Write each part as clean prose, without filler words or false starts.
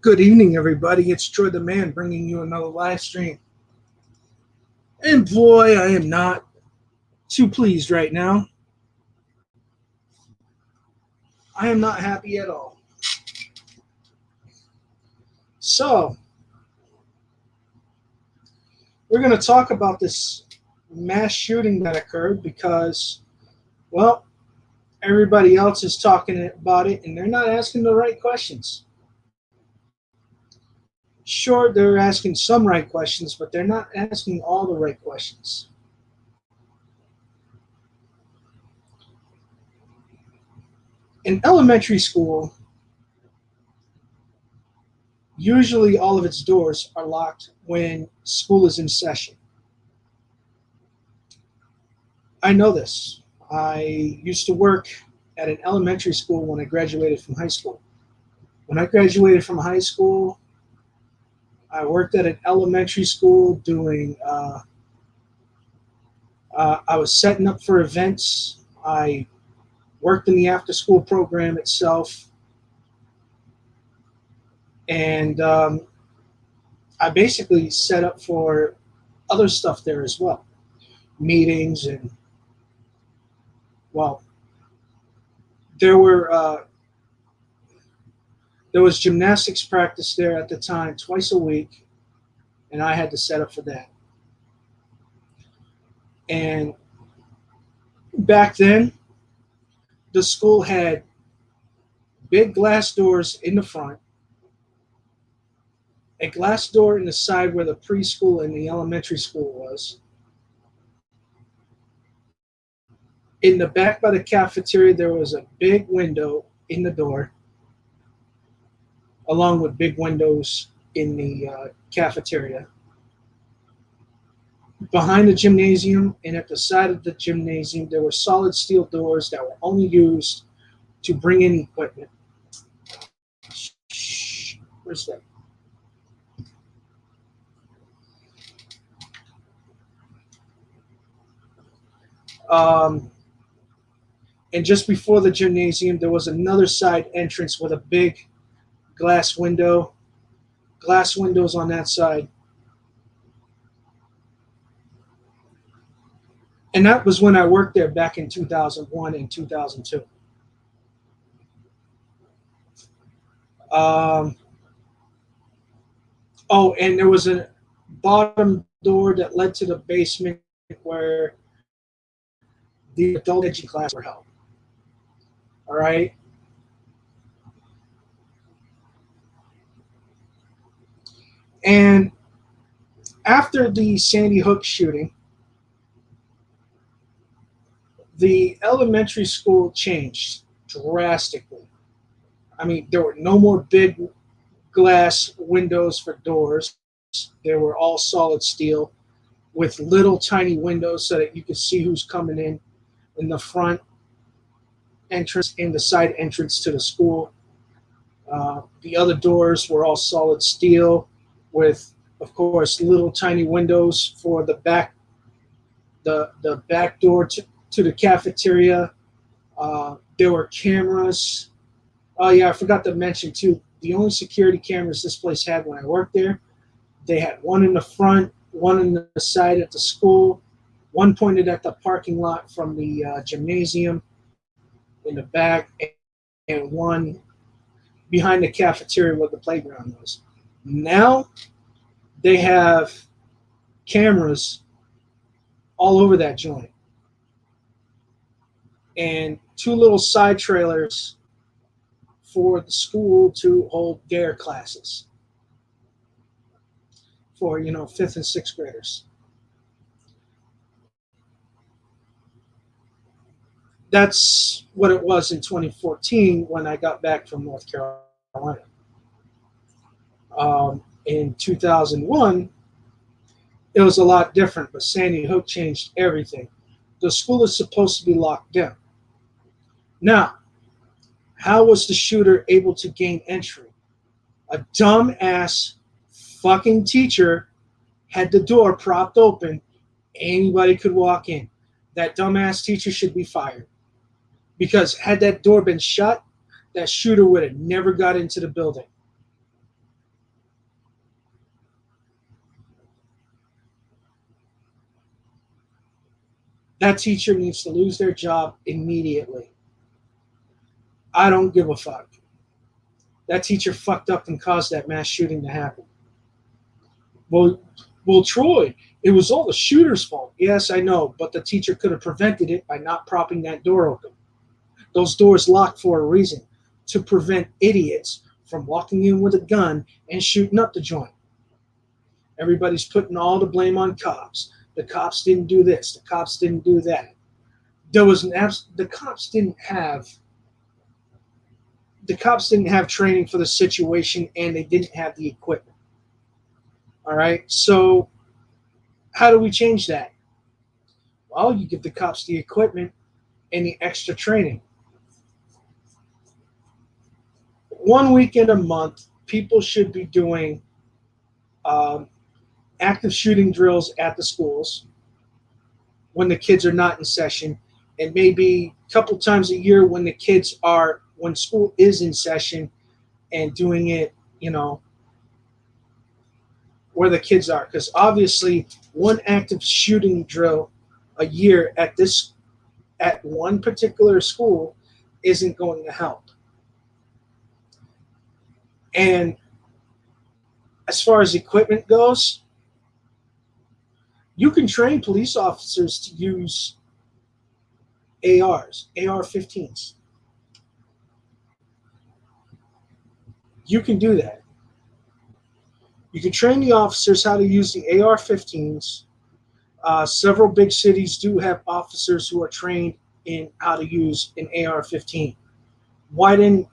Good evening, everybody. It's Troy the Man bringing you another live stream. And boy, I am not too pleased right now. I am not happy at all. So, we're going to talk about this mass shooting that occurred because, well, everybody else is talking about it and they're not asking the right questions. Sure, they're asking some right questions, but they're not asking all the right questions. In elementary school, usually all of its doors are locked when school is in session. I know this. I used to work at an elementary school when I graduated from high school. When I graduated from high school, I worked at an elementary school doing, I was setting up for events. I worked in the after-school program itself. And I basically set up for other stuff there as well. Meetings and, well, there was gymnastics practice there at the time twice a week, and I had to set up for that. And back then, the school had big glass doors in the front, a glass door in the side where the preschool and the elementary school was. In the back by the cafeteria, there was a big window in the door, along with big windows in the cafeteria. Behind the gymnasium and at the side of the gymnasium, there were solid steel doors that were only used to bring in equipment. Where's that? And just before the gymnasium, there was another side entrance with a big glass windows on that side. And that was when I worked there back in 2001 and 2002. Oh, and there was a bottom door that led to the basement where the adult education classes were held. All right. And after the Sandy Hook shooting, the elementary school changed drastically. I mean, there were no more big glass windows for doors. They were all solid steel with little tiny windows so that you could see who's coming in the front entrance and the side entrance to the school. The other doors were all solid steel with, of course, little tiny windows for the back, the back door to the cafeteria. There were cameras. Oh yeah, I forgot to mention too, the only security cameras this place had when I worked there, they had one in the front, one in the side at the school, one pointed at the parking lot from the gymnasium in the back, and one behind the cafeteria where the playground was. Now they have cameras all over that joint and two little side trailers for the school to hold their classes for, 5th and 6th graders. That's what it was in 2014 when I got back from North Carolina. In 2001, it was a lot different, but Sandy Hook changed everything. The school is supposed to be locked down. Now, how was the shooter able to gain entry? A dumb-ass fucking teacher had the door propped open. Anybody could walk in. That dumbass teacher should be fired. Because had that door been shut, that shooter would have never got into the building. That teacher needs to lose their job immediately. I don't give a fuck. That teacher fucked up and caused that mass shooting to happen. Well, well, Troy, it was all the shooter's fault. Yes, I know, but the teacher could have prevented it by not propping that door open. Those doors locked for a reason, to prevent idiots from walking in with a gun and shooting up the joint. Everybody's putting all the blame on cops. The cops didn't do this. The cops didn't do that. There was the cops didn't have training for the situation, and they didn't have the equipment. All right. So how do we change that? Well, you give the cops the equipment and the extra training. 1 weekend a month, people should be doing active shooting drills at the schools when the kids are not in session, and maybe a couple times a year when school is in session, and doing it, where the kids are. Because obviously, one active shooting drill a year at one particular school isn't going to help. And as far as equipment goes, you can train police officers to use AR-15s. You can do that. You can train the officers how to use the AR-15s. Several big cities do have officers who are trained in how to use an AR-15. Why didn't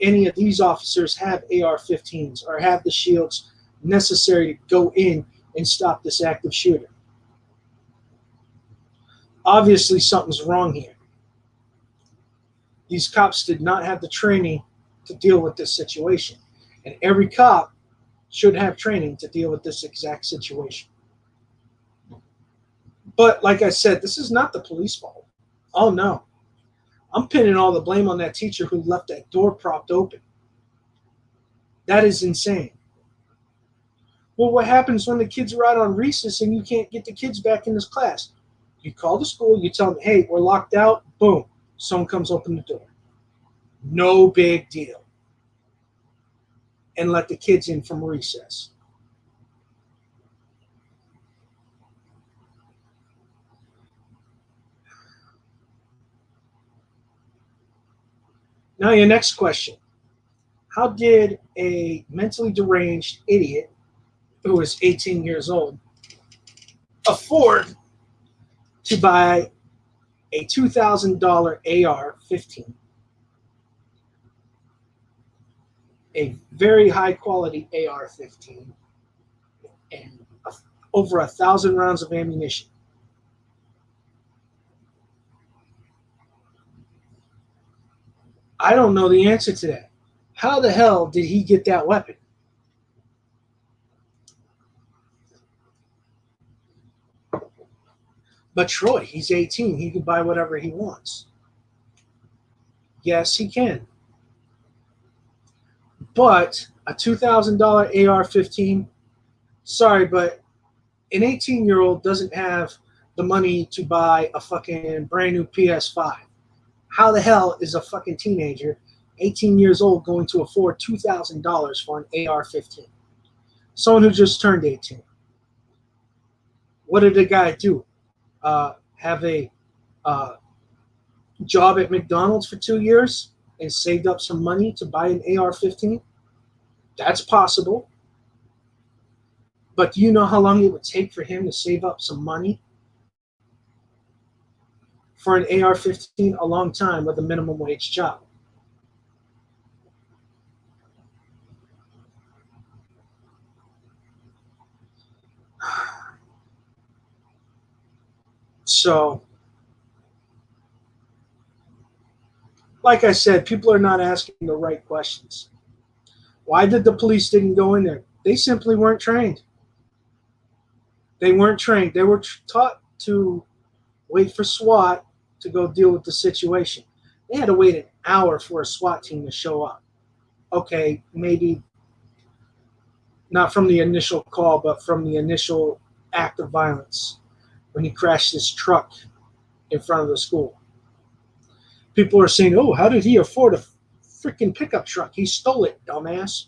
any of these officers have AR-15s or have the shields necessary to go in and stop this active shooter? Obviously, something's wrong here. These cops did not have the training to deal with this situation. And every cop should have training to deal with this exact situation. But like I said, this is not the police fault. Oh, no. I'm pinning all the blame on that teacher who left that door propped open. That is insane. Well, what happens when the kids are out on recess and you can't get the kids back in this class? You call the school, you tell them, hey, we're locked out. Boom. Someone comes open the door. No big deal. And let the kids in from recess. Now your next question. How did a mentally deranged idiot who is 18 years old afford to buy a $2,000 AR-15, a very high quality AR-15, and over 1,000 rounds of ammunition? I don't know the answer to that. How the hell did he get that weapon? But Troy, he's 18. He can buy whatever he wants. Yes, he can. But a $2,000 AR-15, sorry, but an 18-year-old doesn't have the money to buy a fucking brand new PS5. How the hell is a fucking teenager, 18 years old, going to afford $2,000 for an AR-15? Someone who just turned 18. What did the guy do? Have a job at McDonald's for 2 years and saved up some money to buy an AR-15? That's possible. But do you know how long it would take for him to save up some money for an AR-15? A long time, with a minimum wage job. So, like I said, people are not asking the right questions. Why did the police didn't go in there? They simply weren't trained. They weren't trained. They were taught to wait for SWAT to go deal with the situation. They had to wait an hour for a SWAT team to show up. Okay, maybe not from the initial call, but from the initial act of violence when he crashed his truck in front of the school. People are saying, "Oh, how did he afford a freaking pickup truck? He stole it, dumbass."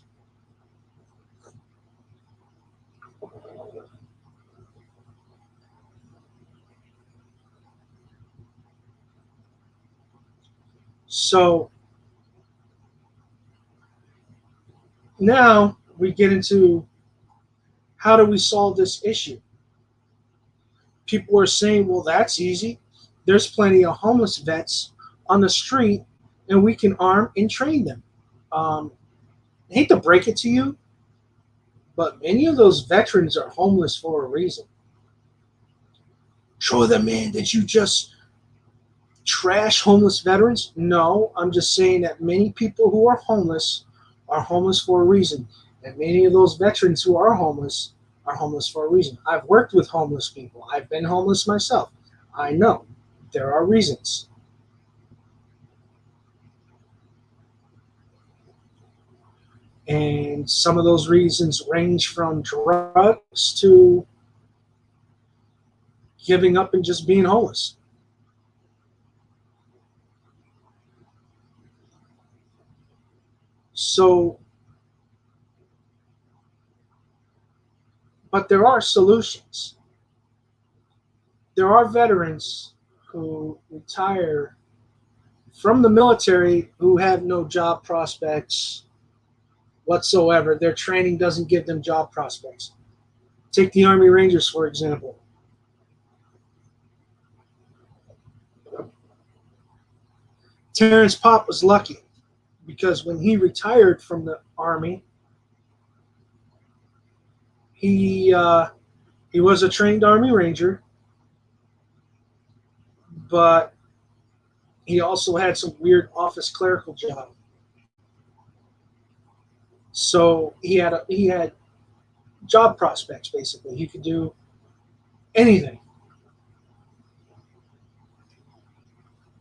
So now we get into, how do we solve this issue? People are saying, well, that's easy. There's plenty of homeless vets on the street, and we can arm and train them. I hate to break it to you, but many of those veterans are homeless for a reason. Show them, man, that you just trash homeless veterans? No, I'm just saying that many people who are homeless for a reason. And many of those veterans who are homeless for a reason. I've worked with homeless people. I've been homeless myself. I know there are reasons. And some of those reasons range from drugs to giving up and just being homeless. So, but there are solutions. There are veterans who retire from the military who have no job prospects whatsoever. Their training doesn't give them job prospects. Take the Army Rangers, for example. Terrence Popp was lucky because when he retired from the Army, he was a trained Army Ranger, but he also had some weird office clerical job. So he had job prospects basically. He could do anything.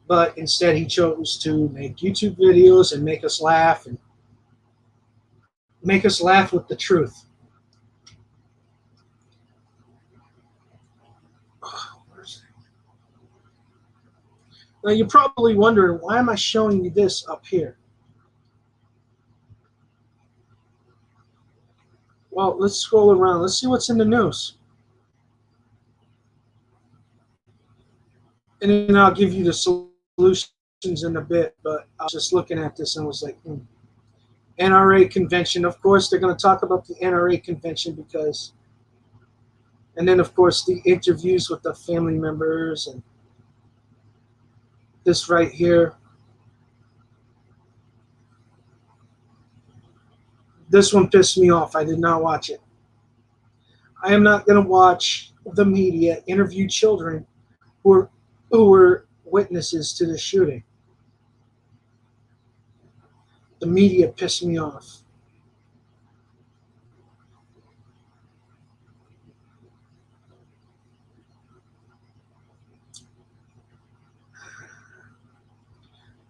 But instead he chose to make YouTube videos and make us laugh with the truth. Now you're probably wondering, why am I showing you this up here? Well, let's scroll around. Let's see what's in the news. And then I'll give you the solutions in a bit, but I was just looking at this and was like, NRA convention. Of course, they're going to talk about the NRA convention and then, of course, the interviews with the family members and this right here. This one pissed me off. I did not watch it. I am not going to watch the media interview children who were witnesses to the shooting. The media pissed me off.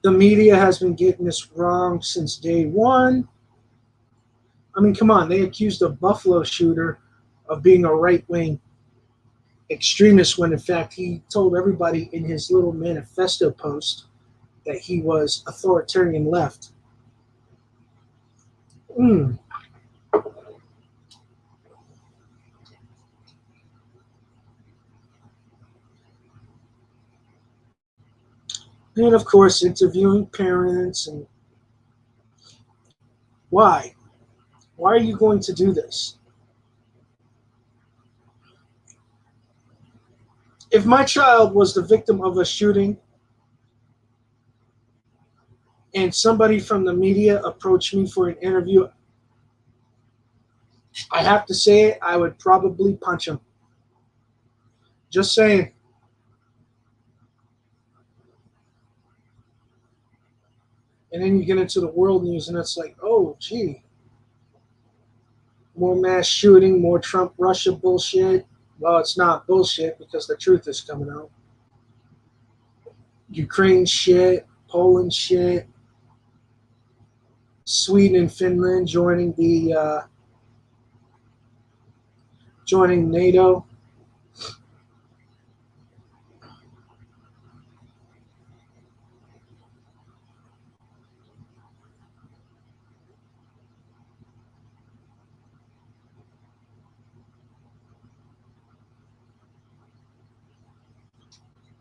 The media has been getting this wrong since day one. I mean, come on. They accused a Buffalo shooter of being a right-wing extremist when, in fact, he told everybody in his little manifesto post that he was authoritarian left. And, of course, interviewing parents. And why? Why are you going to do this? If my child was the victim of a shooting and somebody from the media approached me for an interview, I have to say it, I would probably punch him. Just saying. And then you get into the world news and it's like, oh, gee. More mass shooting, more Trump-Russia bullshit. Well, it's not bullshit because the truth is coming out. Ukraine shit, Poland shit, Sweden and Finland joining NATO.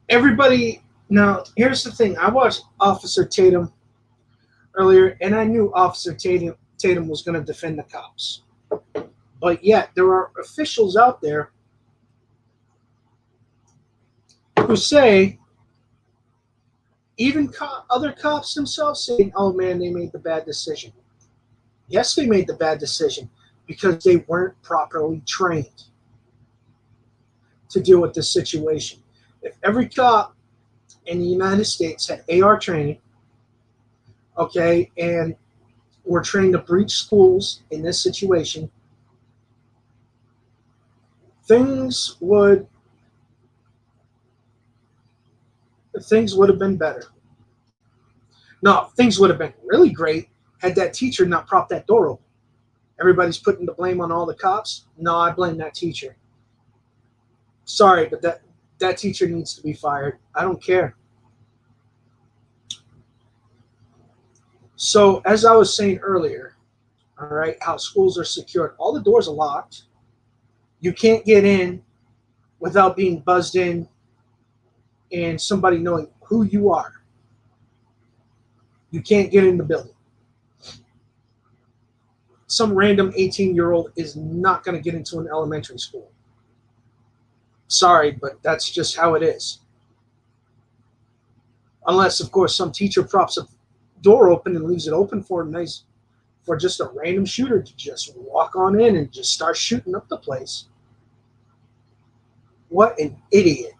Everybody, now here's the thing. I watched Officer Tatum earlier, and I knew Officer Tatum was going to defend the cops. But yet, there are officials out there who say, even other cops themselves saying, oh man, they made the bad decision. Yes, they made the bad decision because they weren't properly trained to deal with this situation. If every cop in the United States had AR training, okay, and were trained to breach schools in this situation, things would have been better. No, things would have been really great had that teacher not propped that door open. Everybody's putting the blame on all the cops. No, I blame that teacher. Sorry, but that teacher needs to be fired. I don't care. So, as I was saying earlier, all right, how schools are secured. All the doors are locked. You can't get in without being buzzed in and somebody knowing who you are. You can't get in the building. Some random 18-year-old is not going to get into an elementary school. Sorry, but that's just how it is. Unless, of course, some teacher props a door open and leaves it open for just a random shooter to just walk on in and just start shooting up the place. What an idiot.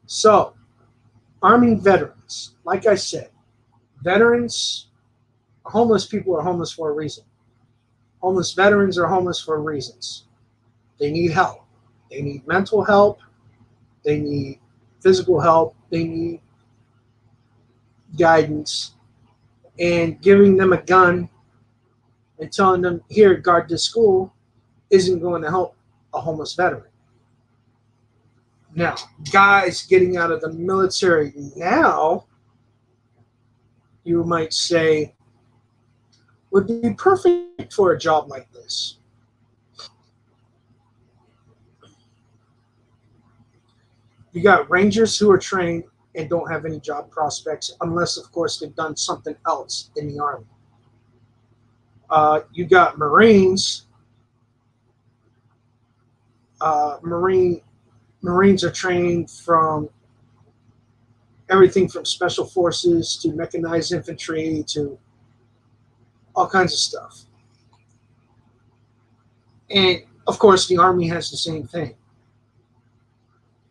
So, arming veterans. Like I said, homeless people are homeless for a reason. Homeless veterans are homeless for reasons. They need help. They need mental help. They need physical help. They need guidance. And giving them a gun and telling them, here, guard this school, isn't going to help a homeless veteran. Now, guys getting out of the military now, you might say, would be perfect for a job like this. You got Rangers who are trained and don't have any job prospects, unless, of course, they've done something else in the Army. You got Marines. Marines are trained from everything from special forces to mechanized infantry to all kinds of stuff. And, of course, the Army has the same thing.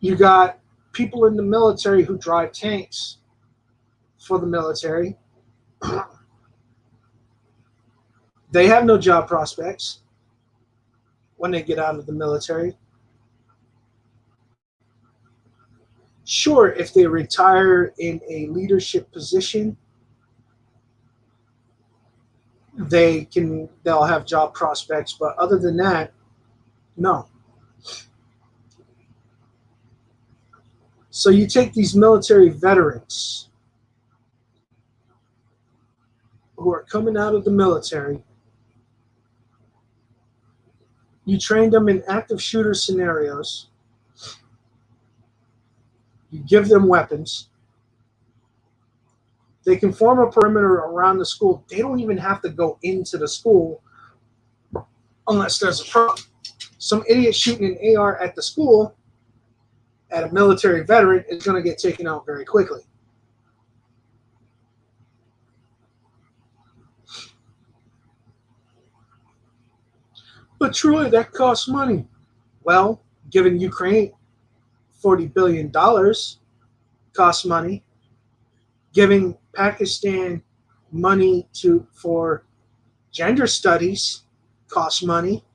You got people in the military who drive tanks for the military. They have no job prospects when they get out of the military. Sure, if they retire in a leadership position, they'll have job prospects, but other than that, no. So you take these military veterans who are coming out of the military, you train them in active shooter scenarios, you give them weapons, they can form a perimeter around the school. They don't even have to go into the school unless there's a problem. Some idiot shooting an AR at the school at a military veteran is going to get taken out very quickly. But truly, that costs money. Well, giving Ukraine $40 billion costs money. Giving Pakistan money for gender studies costs money,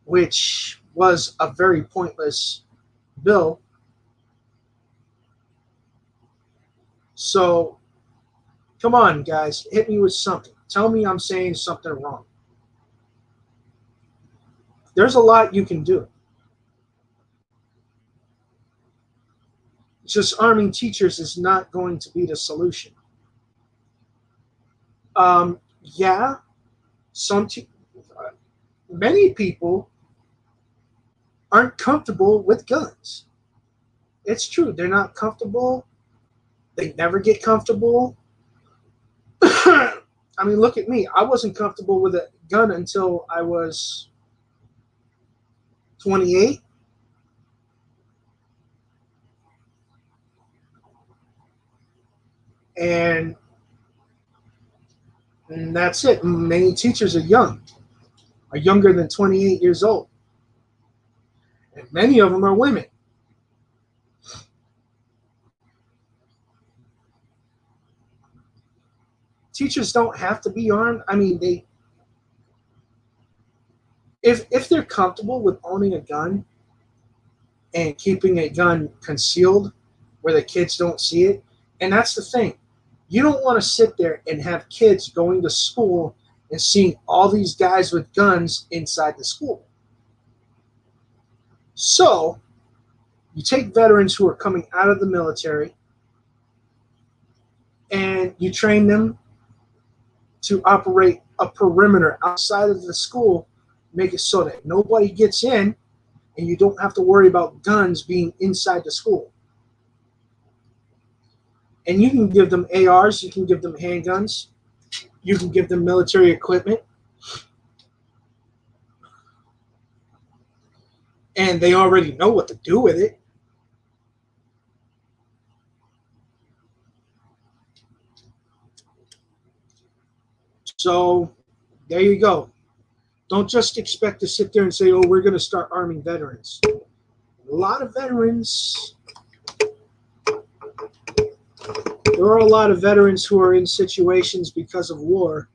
which was a very pointless bill. So, come on, guys, hit me with something. Tell me I'm saying something wrong. There's a lot you can do. Just arming teachers is not going to be the solution. Yeah, many people aren't comfortable with guns. It's true. They're not comfortable. They never get comfortable. I mean, look at me. I wasn't comfortable with a gun until I was 28. And, and that's it. Many teachers are younger than 28 years old. And many of them are women. Teachers don't have to be armed. I mean, if they're comfortable with owning a gun and keeping a gun concealed where the kids don't see it, and that's the thing. You don't want to sit there and have kids going to school and seeing all these guys with guns inside the school. So you take veterans who are coming out of the military and you train them to operate a perimeter outside of the school, make it so that nobody gets in and you don't have to worry about guns being inside the school. And you can give them ARs, you can give them handguns, you can give them military equipment, and they already know what to do with it. So there you go. Don't just expect to sit there and say, oh, we're going to start arming veterans. A lot of veterans, there are a lot of veterans who are in situations because of war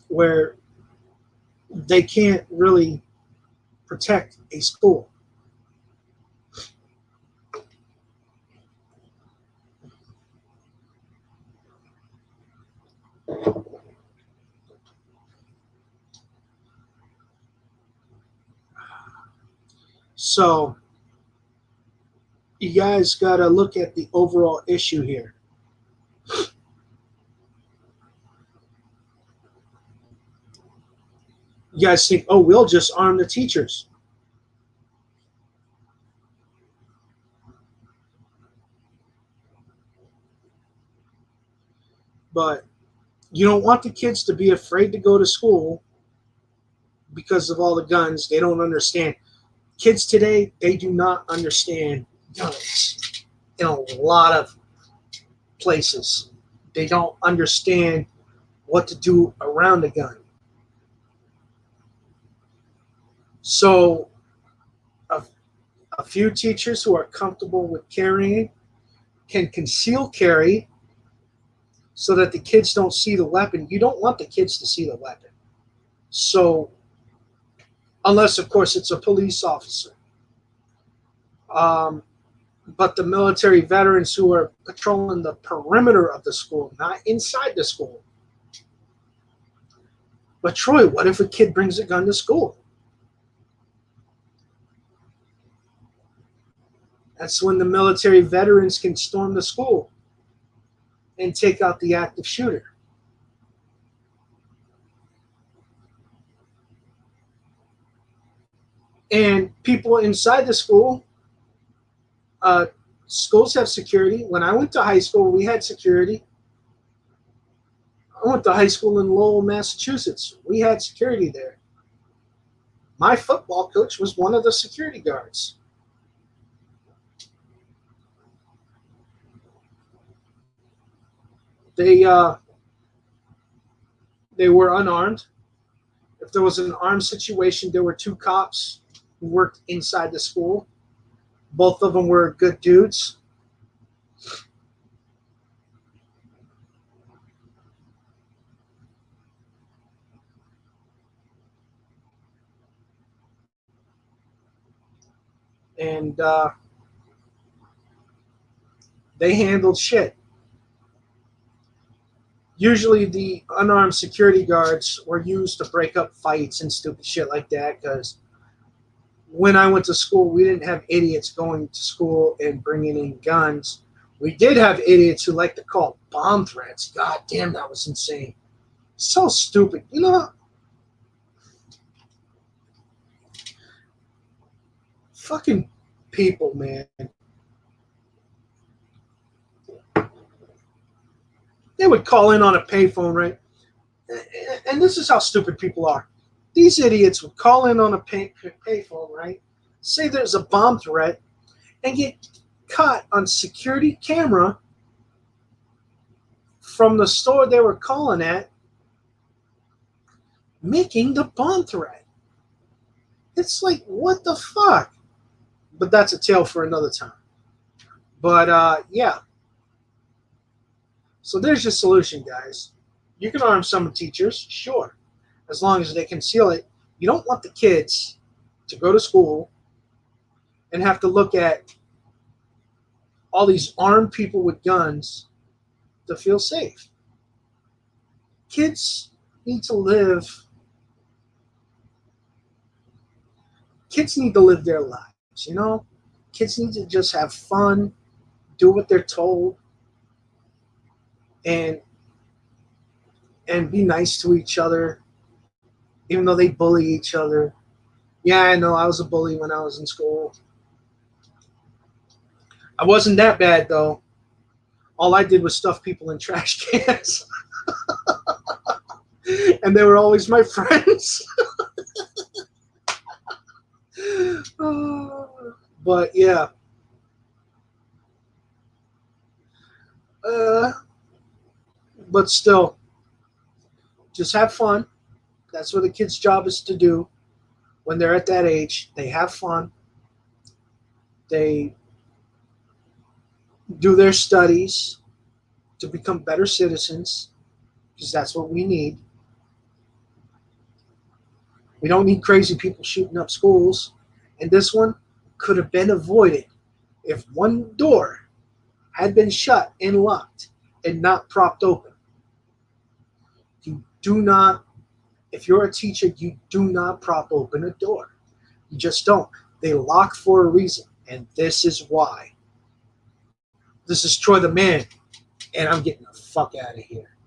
where they can't really protect a school. So you guys got to look at the overall issue here. You guys think, oh, we'll just arm the teachers. But you don't want the kids to be afraid to go to school because of all the guns. They don't understand. Kids today, they do not understand guns in a lot of places. They don't understand what to do around a gun. So a few teachers who are comfortable with carrying can conceal carry so that the kids don't see the weapon. You don't want the kids to see the weapon. So, unless, of course, it's a police officer. But the military veterans who are patrolling the perimeter of the school, not inside the school. But Troy, what if a kid brings a gun to school? That's when the military veterans can storm the school and take out the active shooter. And people inside the school, schools have security. When I went to high school, we had security. I went to high school in Lowell, Massachusetts. We had security there. My football coach was one of the security guards. They were unarmed. If there was an armed situation, there were two cops who worked inside the school. Both of them were good dudes. And they handled shit. Usually the unarmed security guards were used to break up fights and stupid shit like that, because when I went to school, we didn't have idiots going to school and bringing in guns. We did have idiots who liked to call bomb threats. God damn, that was insane. So stupid. You know, fucking people, man. They would call in on a payphone, right? And this is how stupid people are. These idiots would call in on a payphone, right? Say there's a bomb threat and get caught on security camera from the store they were calling at making the bomb threat. It's like, what the fuck? But that's a tale for another time. But yeah. So there's your solution, guys. You can arm some teachers, sure, as long as they conceal it. You don't want the kids to go to school and have to look at all these armed people with guns to feel safe. Kids need to live. Kids need to live their lives, you know? Kids need to just have fun, do what they're told, and be nice to each other, even though they bully each other. Yeah, I know I was a bully when I was in school. I wasn't that bad, though. All I did was stuff people in trash cans. And they were always my friends. But yeah. But still, just have fun. That's what a kid's job is to do when they're at that age. They have fun. They do their studies to become better citizens, because that's what we need. We don't need crazy people shooting up schools. And this one could have been avoided if one door had been shut and locked and not propped open. You do not, if you're a teacher, you do not prop open a door. You just don't. They lock for a reason, and this is why. This is Troy the Man, and I'm getting the fuck out of here.